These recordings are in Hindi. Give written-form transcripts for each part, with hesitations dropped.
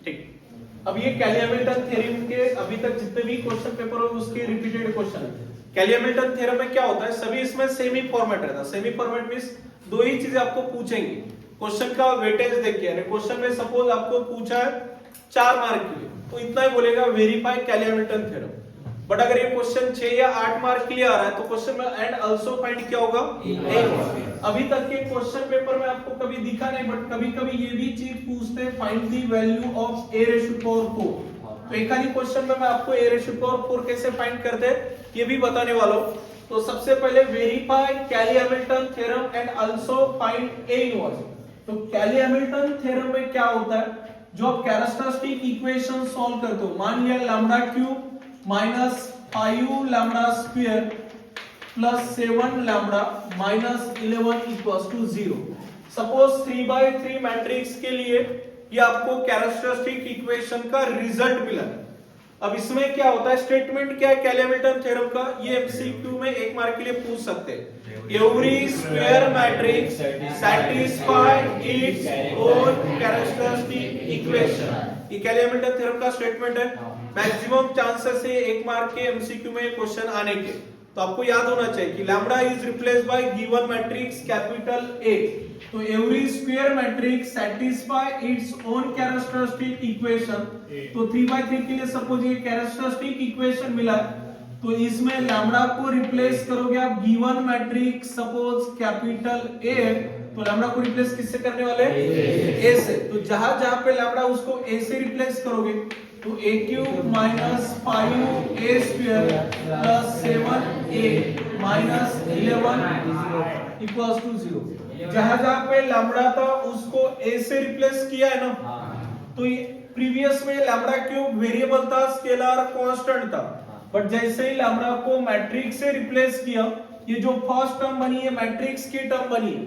ठीक, अब ये कैली हैमिल्टन थ्योरम के अभी तक जितने भी क्वेश्चन पेपर हो उसके रिपीटेड क्वेश्चन है। कैली हैमिल्टन थ्योरम में क्या होता है, सभी इसमें सेमी फॉर्मेट रहता है। सेमी फॉर्मेट मींस दो ही चीजें आपको पूछेंगी, क्वेश्चन का वेटेज देखिए, यानी क्वेश्चन में सपोज आपको पूछा है 4 मार्क के लिए तो इतना ही बोलेगा verify Cayley Hamilton theorem. But अगर ये क्वेश्चन 6 या 8 मार्क के लिए आ रहा है तो क्वेश्चन में एंड आल्सो फाइंड क्या होगा, अभी तक के क्वेश्चन पेपर में आपको कभी दिखा नहीं, बट कभी कभी ये भी चीज पूछते हैं, find the value of a raise to power 4। तो एक ही क्वेश्चन में मैं आपको a रेशो पावर 4 कैसे फाइंड करते हैं ये भी बताने वाला हूं। तो सबसे पहले verify Cayley Hamilton theorem and also find a inverse. तो कैली हैमिल्टन थ्योरम में क्या होता है, जो आप कैरेक्टरिस्टिक इक्वेशन सॉल्व करते हो, मान लिया lambda cube minus 5 lambda square plus 7 lambda minus 11 equals to 0। Suppose 3/3 matrix के लिए ये आपको कैरेक्टरिस्टिक इक्वेशन का रिजल्ट मिला है। अब इसमें क्या होता है, स्टेटमेंट क्या है कैली हैमिल्टन थ्योरम का, ये एमसीक्यू में 1 मार्क के लिए पूछ सकते हैं। Every square matrix satisfy its own characteristic equation, ये कैली हैमिल्टन थ्योरम का स्टेटमेंट है। मैक्सिमम चांसेस है 1 मार्क के एमसीक्यू में क्वेश्चन आने के। तो आपको याद होना चाहिए कि lambda is replaced by given matrix capital A। तो every square matrix satisfy its own characteristic equation. तो 3/3 के लिए सपोज ये कैरेक्टरिस्टिक इक्वेशन मिला तो इसमें लैम्डा को रिप्लेस करोगे आप given matrix suppose capital A, तो लैम्डा को रिप्लेस किससे करने वाले, A से। तो जहां जहां पे लैम्डा उसको A से रिप्लेस करोगे तो a cube minus 5a square plus 7a minus 11 equals to 0। जहां जहां पे लैम्डा था उसको a से रिप्लेस किया है ना, तो ये प्रीवियस में लैम्डा क्यूब वेरिएबल था, स्केलर कांस्टेंट था, बट जैसे ही लैम्डा को मैट्रिक्स से रिप्लेस किया, ये जो फर्स्ट टर्म बनी है मैट्रिक्स की टर्म बनी है,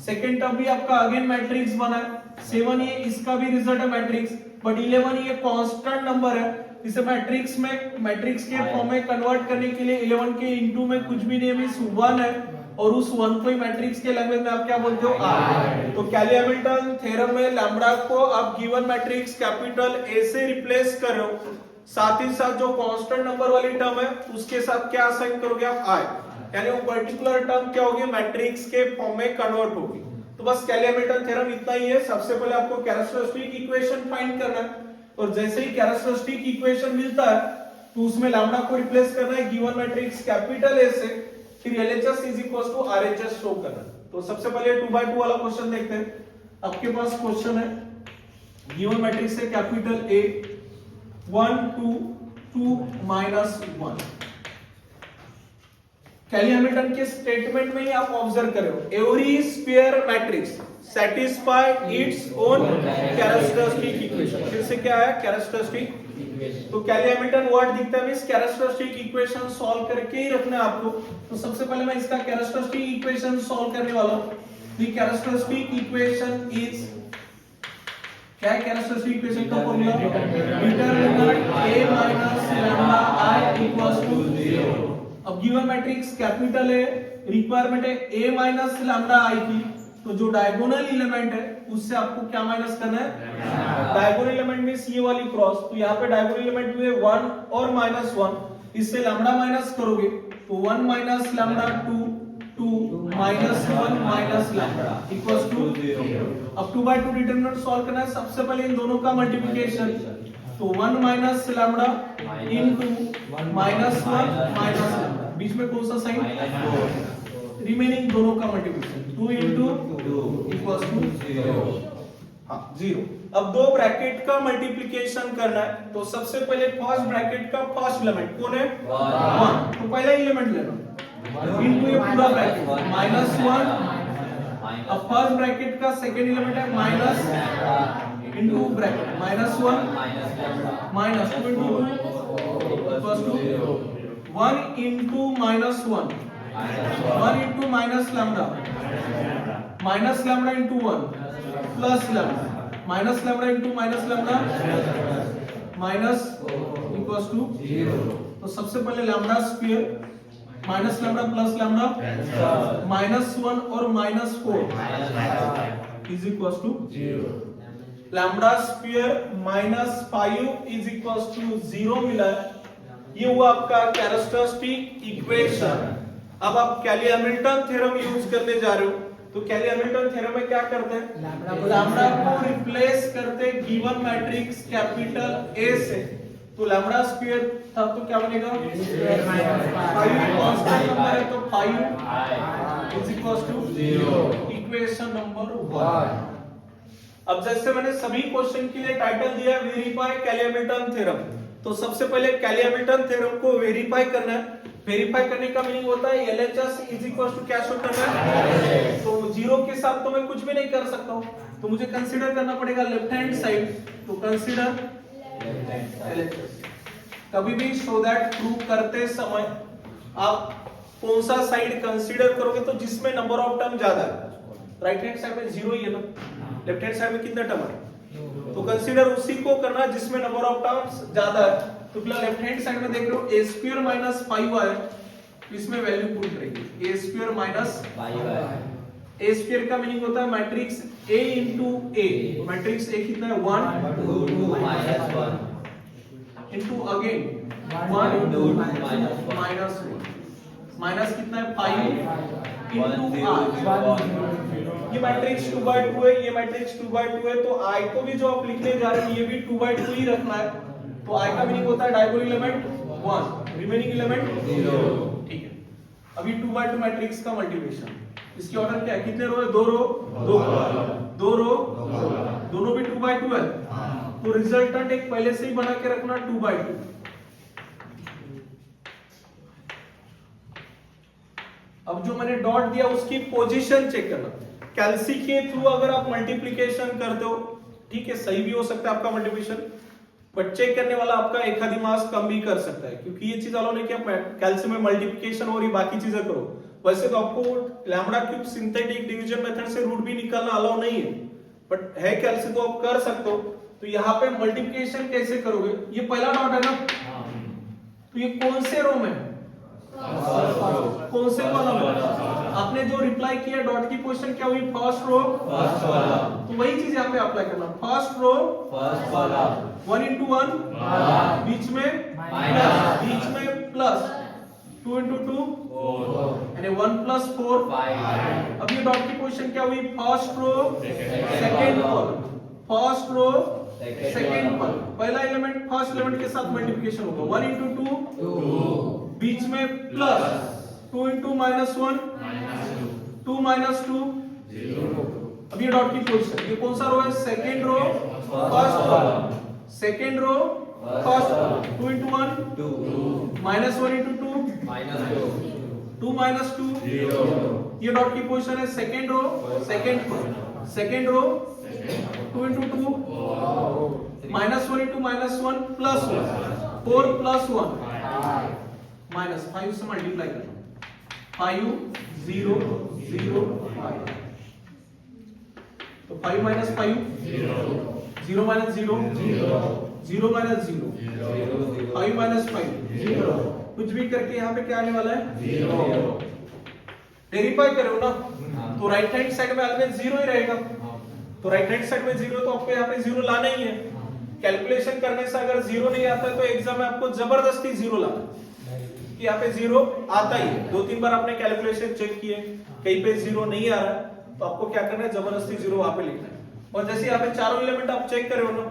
सेकंड टर्म भी आपका अगेन मैट्रिक्स बना है, 7 ये इसका भी रिजल्ट है मैट्रिक्स, बट 11 ये कांस्टेंट नंबर है, इसे मैट्रिक्स में मैट्रिक्स के फॉर्म में कन्वर्ट करने के लिए 11 के इनटू में कुछ भी नहीं मींस 1 है, और उस 1 को ही मैट्रिक्स के लैंग्वेज में आप क्या बोलते हो, r। तो कैली हैमिल्टन थ्योरम में लैम्डा को आप गिवन मैट्रिक्स कैपिटल A से रिप्लेस कर रहे हो, साथ ही साथ जो कांस्टेंट नंबर वाली टर्म है उसके साथ क्या असाइन करोगे आप, i, यानी वो पर्टिकुलर टर्म क्या होगी, मैट्रिक्स के फॉर्म में कन्वर्ट होगी। तो बस कैली हैमिल्टन थ्योरम इतना ही है। सबसे पहले आपको कैरेक्टरिस्टिक इक्वेशन फाइंड करना है, और जैसे ही कैरेक्टरिस्टिक इक्वेशन मिलता है तो उसमें लैम्डा को रिप्लेस करना है गिवन मैट्रिक्स कैपिटल A से, फिर LHS is equal to RHS show करना है। तो सबसे पहले 2/2 वाला क्वेश्चन देखते हैं। आपके पास क्वेश्चन है, गिवन मैट्रिक्स है कैपिटल A 1 2 2 -1। कैली हैमिल्टन के स्टेटमेंट में ही आप ऑब्जर्व कर रहे हो, every square matrix satisfy its own characteristic equation. फिर से क्या है, कैरेक्टरिस्टिक। तो कैली हैमिल्टन वर्ड दिखता है मींस कैरेक्टरिस्टिक इक्वेशन सॉल्व करके ही रखना है आपको। तो सबसे पहले मैं इसका कैरेक्टरिस्टिक इक्वेशन सॉल्व करने वाला हूं। द कैरेक्टरिस्टिक इक्वेशन इज, क्या है कैरेक्टरिस्टिक इक्वेशन का formula, determinant a minus lambda i equals to 0। अब गिवन मैट्रिक्स कैपिटल है, रिक्वायरमेंट है a माइनस लैम्डा i की, तो जो डायगोनल एलिमेंट है उससे आपको क्या माइनस करना है, डायगोनल एलिमेंट मींस ये वाली क्रॉस। तो यहाँ पे डायगोनल एलिमेंट हुए 1 और -1, इससे लैम्डा माइनस करोगे तो 1 minus lambda 2 -1 minus lambda equals to 0। अब 2/2 डिटरमिनेंट सॉल्व करना है। सबसे पहले इन दोनों का मल्टीप्लिकेशन, तो 1 minus lambda into -1 minus lambda, बीच में कौन सा साइन, रिमेनिंग दोनों का मल्टीप्लिकेशन 2 into 2 इक्वल्स टू 0। हाँ 0। अब दो ब्रैकेट का मल्टीप्लिकेशन करना है, तो सबसे पहले फर्स्ट ब्रैकेट का फर्स्ट एलिमेंट कौन है, 1, तो पहला एलिमेंट लेना इनटू ये पूरा ब्रैकेट -1। अब फर्स्ट ब्रैकेट का सेकंड एलिमेंट है minus into bracket -1 -2 into 2 equals to 1 into -1 1 into minus lambda into 1 plus lambda minus lambda into minus lambda minus equals to 0। तो सबसे पहले lambda square minus lambda plus lambda -1 और -4 is equals to 0। Lambda square minus 5 is equal to 0 मिला है। ये हुआ आपका कैरेक्टरिस्टिक इक्वेशन। अब आप कैली हैमिल्टन थ्योरम यूज करने जा रहे हो, तो कैली हैमिल्टन थ्योरम में क्या करते हैं, लैम्बडा को रिप्लेस करते हैं गिवन मैट्रिक्स कैपिटल ए से। तो लैम्बडा स्क्वायर था तो क्या बनेगा, 5 कांस्टेंट नंबर है तो 5 is equal to 0, equation number 1। अब जैसे मैंने सभी क्वेश्चन के लिए टाइटल दिया है वेरीफाई कैली हैमिल्टन थ्योरम, तो सबसे पहले कैली हैमिल्टन थ्योरम को वेरीफाई करना है। वेरीफाई करने का मीनिंग होता है LHS इज इक्वल टू क्या शो करना है, तो 0 के साथ तो मैं कुछ भी नहीं कर सकता हूं, तो मुझे कंसीडर करना पड़ेगा लेफ्ट हैंड साइड, तो कंसीडर LHS। कभी भी शो दैट प्रूव करते समय आप कौन सा साइड कंसीडर करोगे, तो जिसमें नंबर ऑफ टर्म ज्यादा है। राइट हैंड साइड में 0 ही है ना, लेफ्ट हैंड साइड में कितने टर्म है, तो कंसीडर उसी को करना जिसमें नंबर ऑफ टर्म्स ज्यादा है। तो फिलहाल लेफ्ट हैंड साइड में देख रहे हो a स्क्वायर माइनस 5 है, इसमें वैल्यू पुट करेंगे a स्क्वायर माइनस 5 है। a स्क्वायर का मीनिंग होता है मैट्रिक्स a इनटू a, तो मैट्रिक्स a कितना है 1 2 minus 1 into again 1 2 minus 1, minus कितना है 5 इनटू r। ये मैट्रिक्स 2/2 है, ये मैट्रिक्स 2/2 है, तो i को भी जो आप लिखने जा रहे हैं ये भी 2/2 ही रखना है। तो i का मीनिंग होता है डायगोनल एलिमेंट 1, रिमेनिंग एलिमेंट 0। ठीक है, अभी 2/2 मैट्रिक्स का मल्टीप्लिकेशन, इसकी ऑर्डर क्या है, कितने रो है, 2 रो 2 रो, दोनों भी 2/2 है, तो रिजल्टेंट एक पहले से ही बना के रखना 2/2। अब जो मैंने डॉट दिया उसकी पोजीशन चेक करना। कैल्सी के थ्रू अगर आप मल्टीप्लिकेशन करते हो, ठीक है, सही भी हो सकता है आपका मल्टीप्लिकेशन, बट चेक करने वाला आपका एक आधी मार्क्स कम भी कर सकता है, क्योंकि ये चीज अलाउ नहीं किया कैल्सी में मल्टीप्लिकेशन और ये बाकी चीजें करो। वैसे तो आपको lambda cube synthetic division method से रूट भी निकालना अलाउ नहीं है, बट है कैल्सी तो आप कर सकते हो। तो यहाँ पे मल्टीप्लिकेशन कैसे करोगे, ये पहला डॉट है ना, तो ये कौन से रो में है, कौन से कॉलम में, आपने जो रिप्लाई किया डॉट की पोजीशन क्या हुई, फर्स्ट रो फर्स्ट कॉलम, तो वही चीज यहाँ पे अप्लाई करना, first row first column 1 into 1 बीच में माइनस, बीच में प्लस, 2 into 2 4 यानी 1 plus 4 5। अब ये डॉट की पोजीशन क्या हुई, first row second column, first row second column, पहला एलिमेंट फर्स्ट एलिमेंट के साथ मल्टीप्लिकेशन होगा, 1 into 2 बीच में प्लस, 2 into -1 2 minus 2 0। अब ये डॉट की पोजीशन, ये कौन सा रो है, second row first column, second row first column, 2 into 1 2 -1 into 2 2 minus 2 0। ये डॉट की पोजीशन है second row second column, second row 2 into 2 -1 into -1 plus 1 4 plus 1 minus 5 से मल्टीप्लाई करना, 5 0 0 5, तो 5 minus 5 0 minus 0 0 minus 0 5 minus 5 0, कुछ भी करके यहाँ पे क्या आने वाला है 0। वेरीफाई करो ना, तो राइट हैंड साइड में ऑलवेज 0 ही रहेगा, तो राइट हैंड साइड में 0, तो आपको यहाँ पे 0 लाना ही है। कैलकुलेशन करने से अगर 0 नहीं आता है तो एग्जाम में आपको जबरदस्ती 0 लाना, कि यहाँ पे 0 आता ही है। 2-3 बार आपने कैलकुलेशन चेक किए, कहीं पे 0 नहीं आ रहा है, तो आपको क्या करना है, जबरदस्ती 0 वहां पे लिखना है। और जैसे यहाँ पे चारों एलिमेंट आप चेक कर रहे हो ना,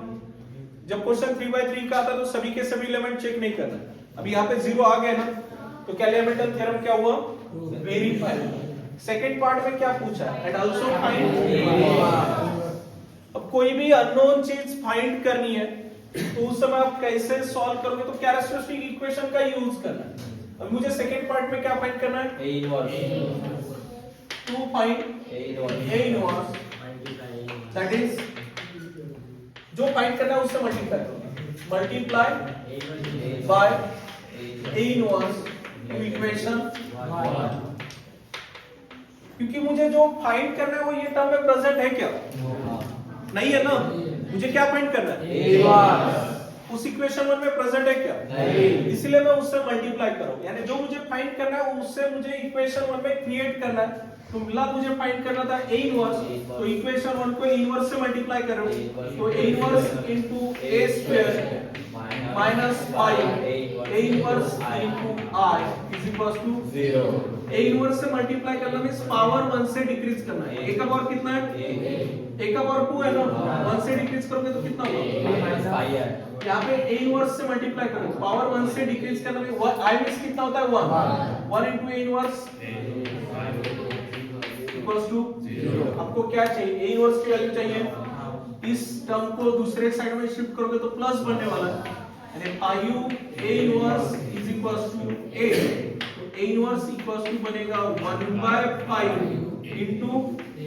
जब क्वेश्चन 3/3 का आता है तो सभी के सभी एलिमेंट चेक नहीं करना। अब यहाँ पे 0 आ गया ना, तो कैली हैमिल्टन थ्योरम क्या हुआ, वेरीफाई। सेकंड पार्ट में क्या पूछा है, एंड आल्सो फाइंड। अब कोई भी अननोन चीज फाइंड करनी है तो उस समय आप कैसे सॉल्व करोगे, तो कैरेक्टरिस्टिक इक्वेशन का यूज करना है। अब मुझे सेकंड पार्ट में क्या फाइंड करना है, a inverse, to find a inverse, that is जो फाइंड करना है उससे मल्टीप्लाई करो, multiply by a inverse to equation 1, क्योंकि मुझे जो फाइंड करना है वो ये टर्म में प्रेजेंट है क्या, नहीं है ना, मुझे क्या फाइंड करना है, उस इक्वेशन 1 में प्रेजेंट है क्या, नहीं, इसलिए मैं उससे मल्टीप्लाई करूं, यानी जो मुझे फाइंड करना है उससे मुझे इक्वेशन 1 में क्रिएट करना है। तो मिला मुझे फाइंड करना था a इनवर्स, तो इक्वेशन 1 को a इनवर्स से मल्टीप्लाई कर रहा हूं, तो a inverse into a square minus 5 a inverse into i is equal to 0। a inverse से मल्टीप्लाई करना मींस पावर 1 से डिक्रीज करना है। a का पावर कितना है? a का पावर 2 है ना, 1 से डिक्रीज करोगे तो कितना होगा? -5 है। यहाँ पे a इनवर्स से मल्टीप्लाई करो, पावर 1 से डिक्रीज करना में i मींस कितना होता है? 1 into a inverse equals to 0। आपको क्या चाहिए? a इनवर्स की वैल्यू चाहिए। इस टर्म को दूसरे साइड में शिफ्ट करोगे तो प्लस बनने वाला है, यानी पायू a inverse is equals to a, तो a इनवर्स इक्वल्स टू बनेगा 1/5 into a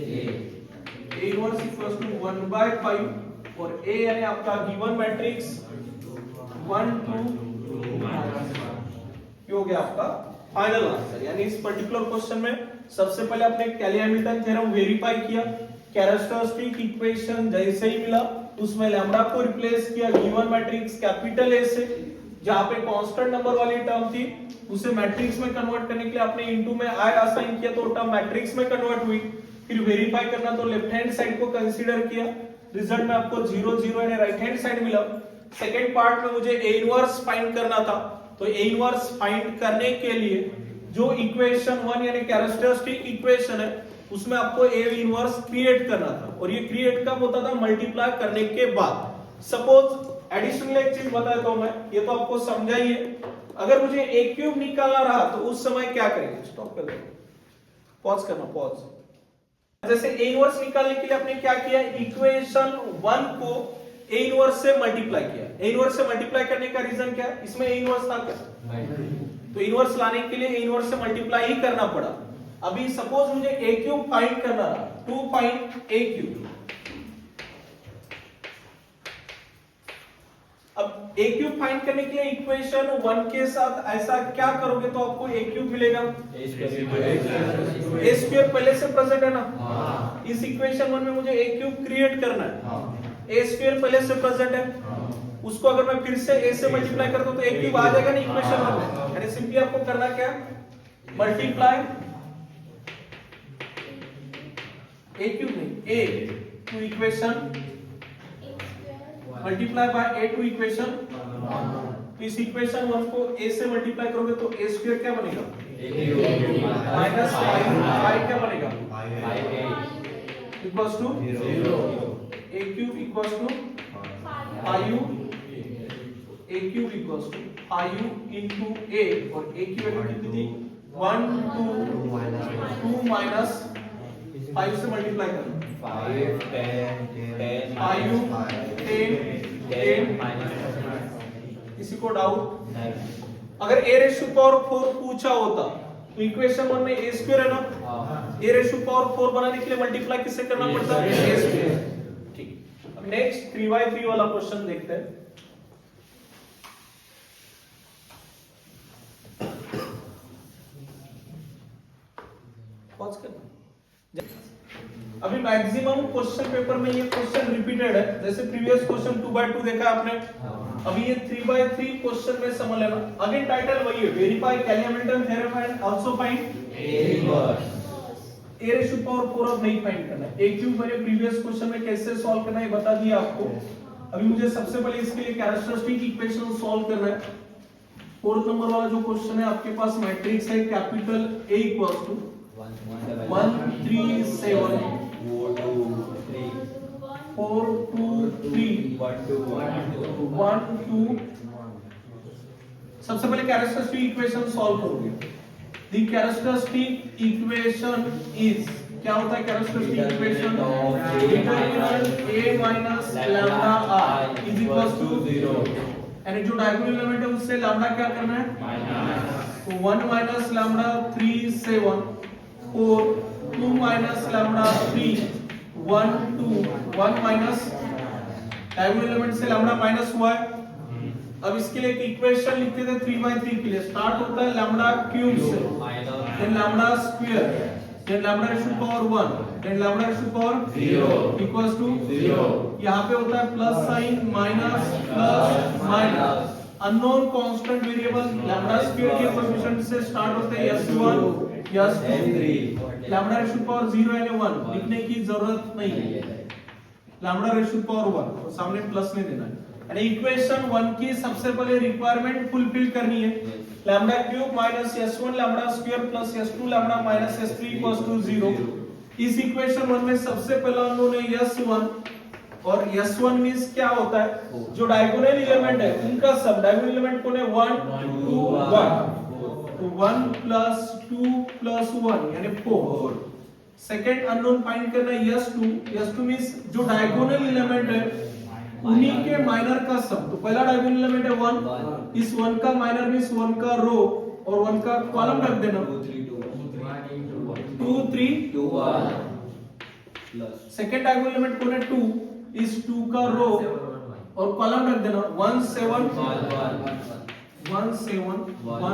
inverse equals to 1/5 और a यानी आपका गिवन मैट्रिक्स 1 2 ये हो गया आपका फाइनल आंसर। यानी इस पर्टिकुलर क्वेश्चन में सबसे पहले आपने कैली-हैमिल्टन थ्योरम वेरीफाई किया, कैरेक्टरिस्टिक इक्वेशन जैसे ही मिला उसमें लैम्डा को रिप्लेस किया गिवन मैट्रिक्स कैपिटल A से, जहां पे कांस्टेंट नंबर वाली टर्म थी उसे मैट्रिक्स में कन्वर्ट करने के लिए आपने इनटू में i असाइन किया तो टर्म मैट्रिक्स में कन्वर्ट हुई। फिर वेरीफाई करना तो लेफ्ट हैंड साइड को कंसीडर किया, रिजल्ट में आपको 0 0 यानी राइट हैंड साइड मिला। सेकंड पार्ट में मुझे a इनवर्स फाइंड करना था, तो a इनवर्स फाइंड करने के लिए जो इक्वेशन 1 यानी कैरेक्टरिस्टिक इक्वेशन है उसमें आपको a इनवर्स क्रिएट करना था, और ये क्रिएट कब होता था? मल्टीप्लाई करने के बाद। सपोज एडिशनल एक चीज बता देता हूं मैं, ये तो आपको समझा ही है। अगर मुझे a क्यूब निकालना रहा तो उस समय क्या करेंगे? स्टॉप कर दो, पॉज करना, पॉज। जैसे a इनवर्स निकालने के लिए आपने क्या किया? इक्वेशन 1 को a इनवर्स से मल्टीप्लाई किया। a इनवर्स से मल्टीप्लाई करने का रीजन क्या है? इसमें a इनवर्स था क्या? तो इनवर्स लाने के लिए a इनवर्स से मल्टीप्लाई ही करना पड़ा। अभी सपोज मुझे a क्यूब फाइंड करना रहा, 2 फाइंड a क्यूब। अब a क्यूब फाइंड करने के लिए इक्वेशन 1 के साथ ऐसा क्या करोगे तो आपको a क्यूब मिलेगा? a स्क्वायर पहले से प्रेजेंट है ना, इस इक्वेशन 1 में मुझे a क्यूब क्रिएट करना है, a स्क्वायर पहले से प्रेजेंट है, उसको अगर मैं फिर से a से मल्टीप्लाई करता हूं तो a क्यूब आ जाएगा ना इक्वेशन 1 में। यानी सिंपली आपको करना क्या? मल्टीप्लाई a क्यूब नहीं, a to equation multiply by a to equation. इस इक्वेशन 1 को a से मल्टीप्लाई करोगे तो a स्क्वायर क्या बनेगा? माइनस i क्या बनेगा? Equals to 0। a cube equals to 5u, a cube equals to 5u into a, और a की वैल्यू कितनी थी? 1 2 माइनस 5 से मल्टीप्लाई करना, 5 10 5u 10 किसी को डाउट? अगर a रेशो पावर 4 पूछा होता तो इक्वेशन 1 में a स्क्वायर है ना, a रेशो पावर 4 बनाने के लिए मल्टीप्लाई किससे करना पड़ता है? a square. ठीक, अब नेक्स्ट 3/3 वाला क्वेश्चन देखते हैं। पॉज करना। अभी मैक्सिमम क्वेश्चन पेपर में ये क्वेश्चन रिपीटेड है, जैसे प्रीवियस क्वेश्चन 2/2 देखा आपने, अभी ये 3/3 क्वेश्चन में समझ लेना। अगेन टाइटल वही है, verify Cayley Hamilton theorem and also find a inverse. a raise to power 4 अब नहीं फाइंड करना है, a क्यूब मैंने प्रीवियस क्वेश्चन में कैसे सॉल्व करना है बता दिया आपको। अभी मुझे सबसे पहले इसके लिए कैरेक्टरिस्टिक इक्वेशन सॉल्व करना है। 4th नंबर वाला जो क्वेश्चन है आपके पास मैट्रिक्स है कैपिटल A इक्वल्स टू 1 3 7 4 2 3 1 2। सबसे पहले कैरेक्टरिस्टिक इक्वेशन सॉल्व करोगे। द कैरेक्टरिस्टिक इक्वेशन इज, क्या होता है characteristic equation? Determinant a minus lambda i is equals to 0, यानी जो डायगोनल एलिमेंट है उससे लैम्डा क्या करना है? माइनस। तो 1 minus lambda 3 7 4 2 minus lambda 3 1 2 1 minus diagonal element से लैम्डा माइनस हुआ है। अब इसके लिए एक इक्वेशन लिखते थे 3/3 के लिए, स्टार्ट होता है लैम्डा क्यूब से, then lambda square, then lambda ratio power 1, then lambda ratio power 0 equals to 0। यहां पे होता है plus sign minus plus minus, unknown constant variable lambda square के कोएफिशिएंट से स्टार्ट होते हैं s1 s2 lambda ratio power 0 यानी 1 लिखने की जरूरत नहीं है, लैम्डा रेशो पावर 1 और सामने प्लस नहीं देना है। यानी इक्वेशन 1 की सबसे पहले रिक्वायरमेंट फुलफिल करनी है, lambda cube minus s1 lambda square plus s2 lambda minus s3 equals to 0। इस इक्वेशन 1 में सबसे पहला अननोन है s1 और s1 मींस क्या होता है, जो डायगोनल एलिमेंट है उनका सब, डायगोनल एलिमेंट कौन है 1 2 1, तो 1 प्लस 2 प्लस 1 यानी 4। सेकंड अननोन फाइंड करना है s2 मींस जो डायगोनल एलिमेंट है उन्हीं के माइनर का सम, तो पहला डायगोनल एलिमेंट है 1, इस 1 का माइनर मींस 1 का रो और 1 का कॉलम रख देना 2 3 2 1 प्लस सेकंड डायगोनल एलिमेंट कौन है 2, इस 2 का रो और कॉलम रख देना 1 7 1 7 1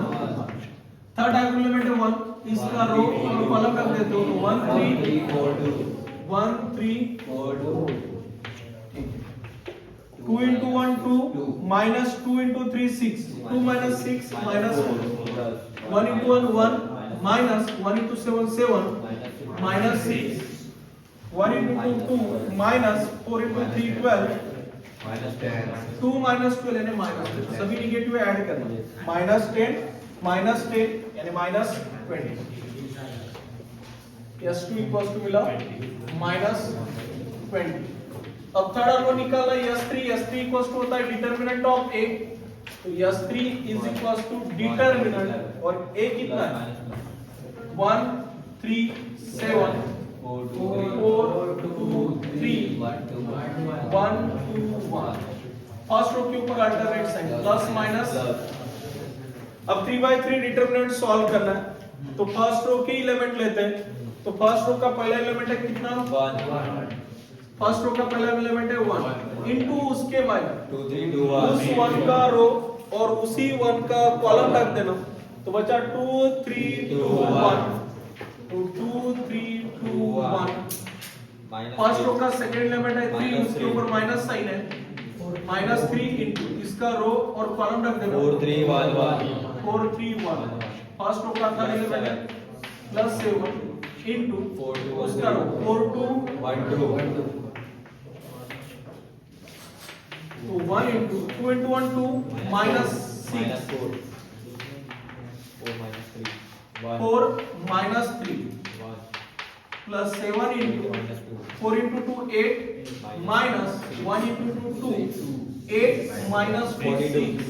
थर्ड डायगोनल एलिमेंट है 1, इसका रो और कॉलम रख देते हो तो 1 3 4 2 1 3 4 2 2 into 1 2 minus 2 into 3 6 2 minus 6 minus 4 1 into 1 1 minus 1 into 7 7 minus 6 1 into 2 2 minus 4 into 3 12 minus 10 2 minus 12 यानी minus 10 सभी नेगेटिव ऐड करना minus 10 यानी minus 20 s2 equals to मिला minus 20। अब थर्ड अननोन निकालना है s3 इक्वल्स टू होता है डिटरमिनेंट ऑफ a, तो s3 is equals to determinant और a कितना है 1 3 7 4 2 3 1 2 1। फर्स्ट रो के ऊपर अल्टरनेट साइन प्लस माइनस। अब 3/3 डिटरमिनेंट सॉल्व करना है, तो फर्स्ट रो के एलिमेंट लेते हैं, तो फर्स्ट रो का पहला एलिमेंट है कितना 1, फर्स्ट रो का पहला एलिमेंट है 1 इनटू उसके माइनस 2 3 2 1 उस 1 का रो और उसी 1 का कॉलम रख देना, तो बचा 2 3 2 1, तो 2 3 2 1। फर्स्ट रो का सेकंड एलिमेंट है 3, उसके ऊपर माइनस साइन है -3 इनटू इसका रो और कॉलम रख देना 4 3 1 1 4 3 1। फर्स्ट रो का थर्ड एलिमेंट है +7 इनटू उसका रो 4 2 1 2, तो 1 into 2 into 1 2 minus 6 4 minus 3 plus 7 into 4 into 2 8 minus 1 into 2 8 minus 4 6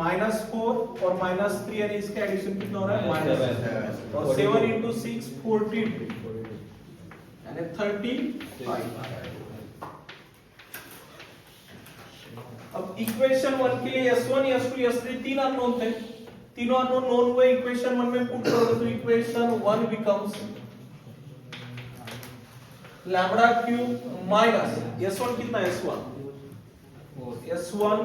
minus 4 और minus 3 यानी इसका एडिशन कितना हो रहा है -7 और 7 into 6 42 यानी 35। अब इक्वेशन 1 के लिए s1 s2 s3 तीन अननोन थे, तीनों अननोन नोन हुए इक्वेशन 1 में पुट करोगे तो equation 1 becomes lambda cube minus s1 कितना है s1 4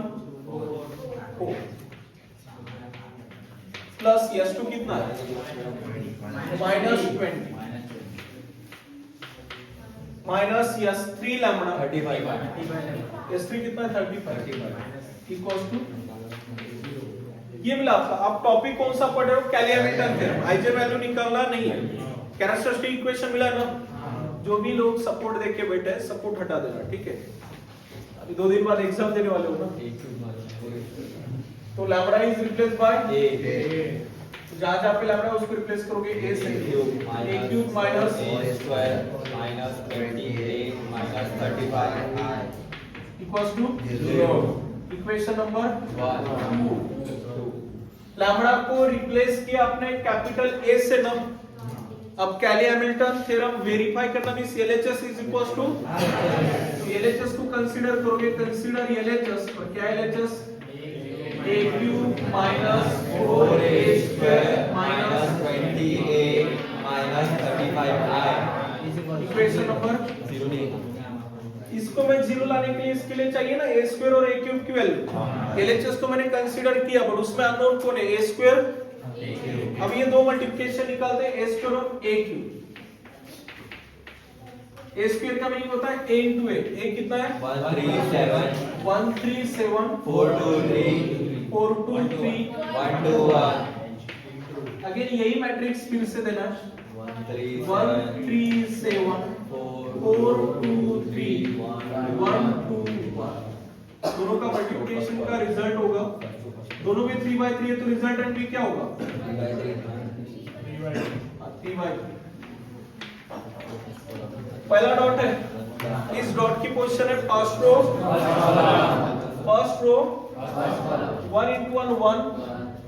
प्लस s2 कितना है -20 माइनस s3 लैम्डा 35 s3 कितना है 35 इक्वल्स टू ये मिला आपका। आप टॉपिक कौन सा पढ़ रहे हो कैलिया-मिल्टन थ्योरम, आईजे वैल्यू निकालना नहीं है, कैरेक्टरिस्टिक इक्वेशन मिला ना। जो भी लोग सपोर्ट देख के बैठे हैं सपोर्ट हटा देना, ठीक है। अभी 2 दिन बाद एग्जाम देने वाले हो ना, तो lambda is replace by a, जहां पे लैम्डा उसको रिप्लेस करोगे a से a cube minus a square minus 28 minus 35 equals to 0। Equation number 2 lambda को रिप्लेस किया आपने कैपिटल A से ना। अब कैलिया-मिल्टन थ्योरम वेरीफाई करना भी LHS इज इक्वल्स टू, तो LHS को कंसीडर करोगे, कंसीडर LHS और क्या LHS a cube minus 4a square minus 28 minus 35i equation number 0। इसको मैं 0 लाने के लिए इसके लिए चाहिए ना a स्क्वायर और a क्यूब की वैल्यू। LHS तो मैंने कंसीडर किया बट उसमें अननोन कौन है a स्क्वायर। अब ये दो मल्टीप्लिकेशन निकालते हैं a स्क्वायर और a क्यूब। a स्क्वायर का मीनिंग होता है a into a कितना है 137 137 423 423 121 अगेन यही मैट्रिक्स फिर से देना 137 423 121 दोनों का मल्टीप्लिकेशन का रिजल्ट होगा दोनों में 3/3 है तो रिजल्टेंट भी क्या होगा 3/3 पहला डॉट है इस डॉट की पोजीशन है first row 1 into 1 1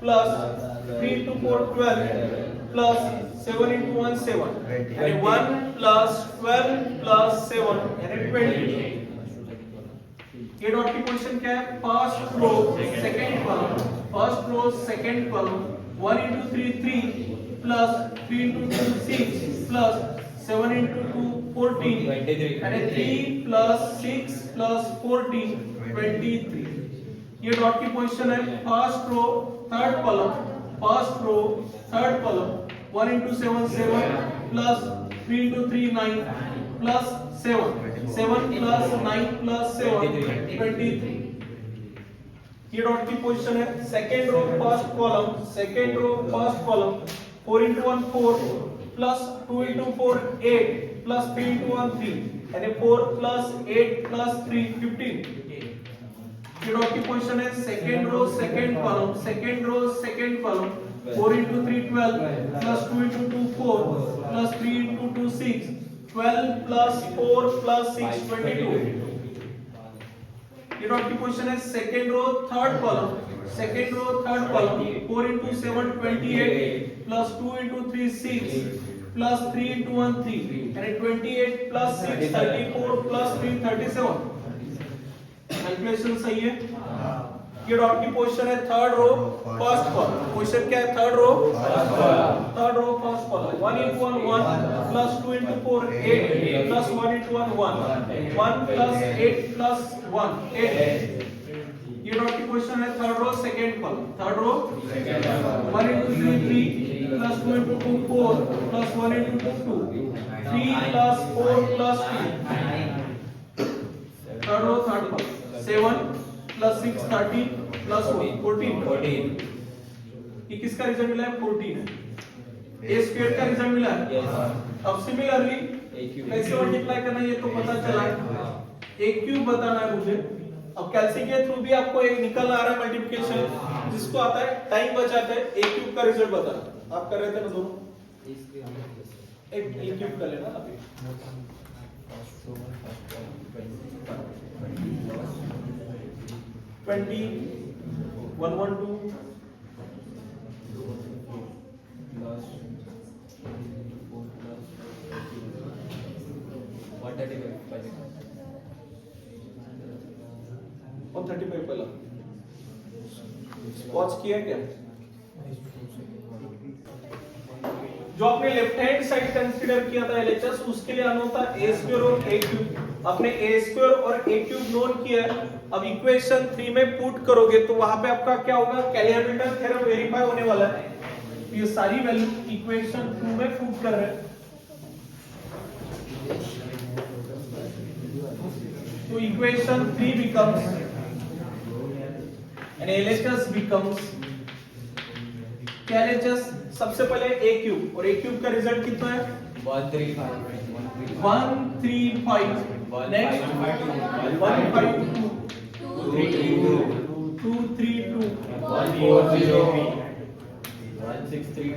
plus 3 into 4 12 plus 7 into 1 7 and 1 plus 12 plus 7 and 20 ये डॉट की पोजीशन क्या है first row second column 1 into 3 3 plus 3 into 2 6 plus 7 into 2 14 and 3 plus 6 plus 14 23 ये डॉट की पोजीशन है first row third column 1 into 7 7 plus 3 into 3 9 plus 7 plus 9 plus 7 23 ये डॉट की पोजीशन है second row first column 4 into 1 4 plus 2 into 4 8 plus 3 into 1 3 and 4 plus 8 plus 3 15 ये डॉट की पोजीशन है second row second column 4 into 3 12 plus 2 into 2 4 plus 3 into 2 6 12 plus 4 plus 6 22 ये डॉट की पोजीशन है second row third column 4 into 7 28 plus 2 into 3 6 plus 3 into 1 3 and 28 plus 6 34 plus 3 37 calculation सही है ये डॉट की पोजीशन है third row first column position क्या है third row first column 1 into 1 1 plus 2 into 4 8 plus 1 into 1 1 1 plus 8 plus 1 8 ये डॉट की पोजीशन है third row second column 1 into 3 3 plus 2 into 2 4 plus 1 into 2 2 3 plus 4 plus 2 third row third column 7 plus 6 13 plus 14 ये किसका रिजल्ट मिला है 14 है a स्क्वायर का रिजल्ट मिला है अब सिमिलरली कैसे मल्टीप्लाई करना है ये तो पता चला a क्यूब बताना है मुझे अब कैलसी के थ्रू भी आपको एक निकल आ रहा है मल्टीप्लिकेशन जिसको आता है टाइम बचाता है a क्यूब का रिजल्ट बताना आप कर रहे थे ना दोनों एक a क्यूब कर लेना अभी 20 112 135 पहला पॉज किया क्या जो आपने लेफ्ट हैंड साइड कंसीडर किया था एलएचएस उसके लिए आना होता a स्क्वायर और a क्यूब आपने a स्क्वायर और a क्यूब नोन किया है अब इक्वेशन 3 में पुट करोगे तो वहां पे आपका क्या होगा कैलिब्रेटर थ्योरम वेरीफाई होने वाला है ये सारी वैल्यू इक्वेशन 2 में पुट कर रहे हैं तो equation 3 becomes and LHS becomes क्या LHS सबसे पहले a क्यूब और a क्यूब का रिजल्ट कितना है 135 नेक्स्ट 152 232 140 163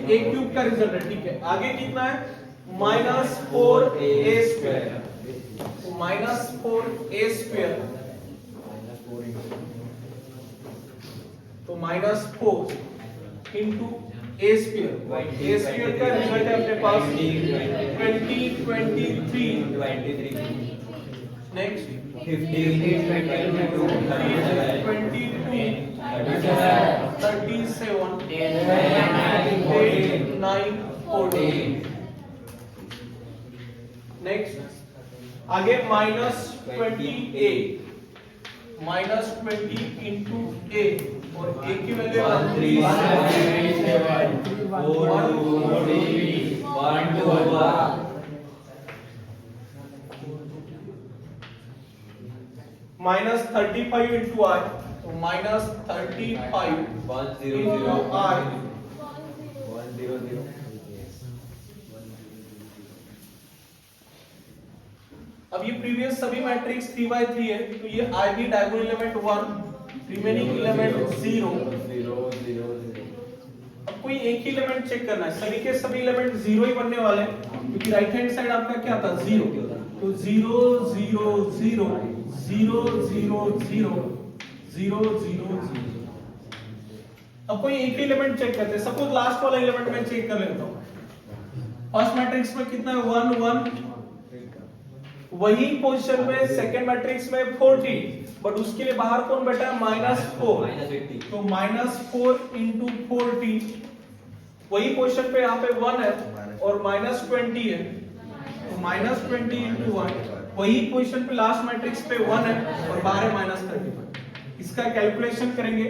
a क्यूब का रिजल्ट है ठीक है आगे कितना है -4a स्क्वायर -4a स्क्वायर तो -4 into a स्क्वायर का रिजल्ट है अपने पास 20 23 नेक्स्ट 15 22 37 8 9 14 नेक्स्ट आगे -20a -20 into a और एक की वैल्यू 1 3 7 4 2 3 1 2 1 माइनस 35 इंटू आई, तो माइनस 35 1 0 इंटू 0 आई 1 0 0 अब ये प्रीवियस सभी मैट्रिक्स 3/3 है, तो ये आई भी डायगोनल एलिमेंट 1, रिमेनिंग एलिमेंट 0। 0 0 0 अब कोई एक ही एलिमेंट चेक करना है, सभी के सभी एलिमेंट 0 ही बनने वाले हैं, क्योंकि राइट हैंड साइड आपका क्या था 0, तो 0 0 0 0 0 0 0 0 0। अब कोई एक ही एलिमेंट चेक करते हैं, सपोज लास्ट वाला एलिमेंट मैं चेक कर लेता हूं। फर्स्ट मैट्रिक्स में कितना है 1 1, वही पोजीशन में सेकंड मैट्रिक्स में 40, बट उसके लिए बाहर कौन बैठा है -4, तो -4 इंटू 40, वही पोजीशन पे यहाँ पे 1 है और -20 है, तो -20 इंटू 1, वही पोजीशन पे लास्ट मैट्रिक्स पे 1 है और बाहर है -35। इसका कैलकुलेशन करेंगे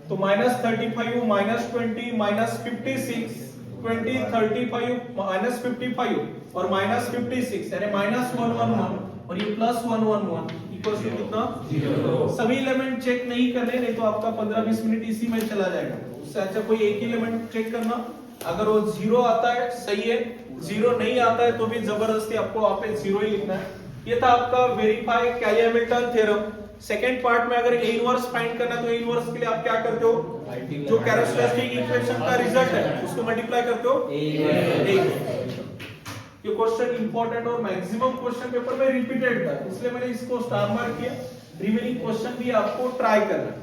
तो -35 -20 -56 20 35 -55 और -56 यानी -111 और ये +111 इक्वल्स टू कितना 0। सभी एलिमेंट चेक नहीं करने, नहीं तो आपका 15-20 मिनट इसी में चला जाएगा। उससे अच्छा कोई एक ही एलिमेंट चेक करना, अगर वो 0 आता है सही है, 0 नहीं आता है तो भी जबरदस्ती आपको वहां पे 0 ही लिखना है। ये था आपका verify Cayley Hamilton theorem. Second part में अगर ए इनवर्स फाइंड करना है तो ए इनवर्स के लिए आप क्या करते हो, जो कैरेक्टरिस्टिक इक्वेशन का रिजल्ट है उसको मल्टीप्लाई करते हो ए। ये क्वेश्चन इंपॉर्टेंट और मैक्सिमम क्वेश्चन पेपर में रिपीटेड था, इसलिए मैंने इसको स्टार मार्क किया। रिमेनिंग क्वेश्चन भी आपको ट्राई करना है।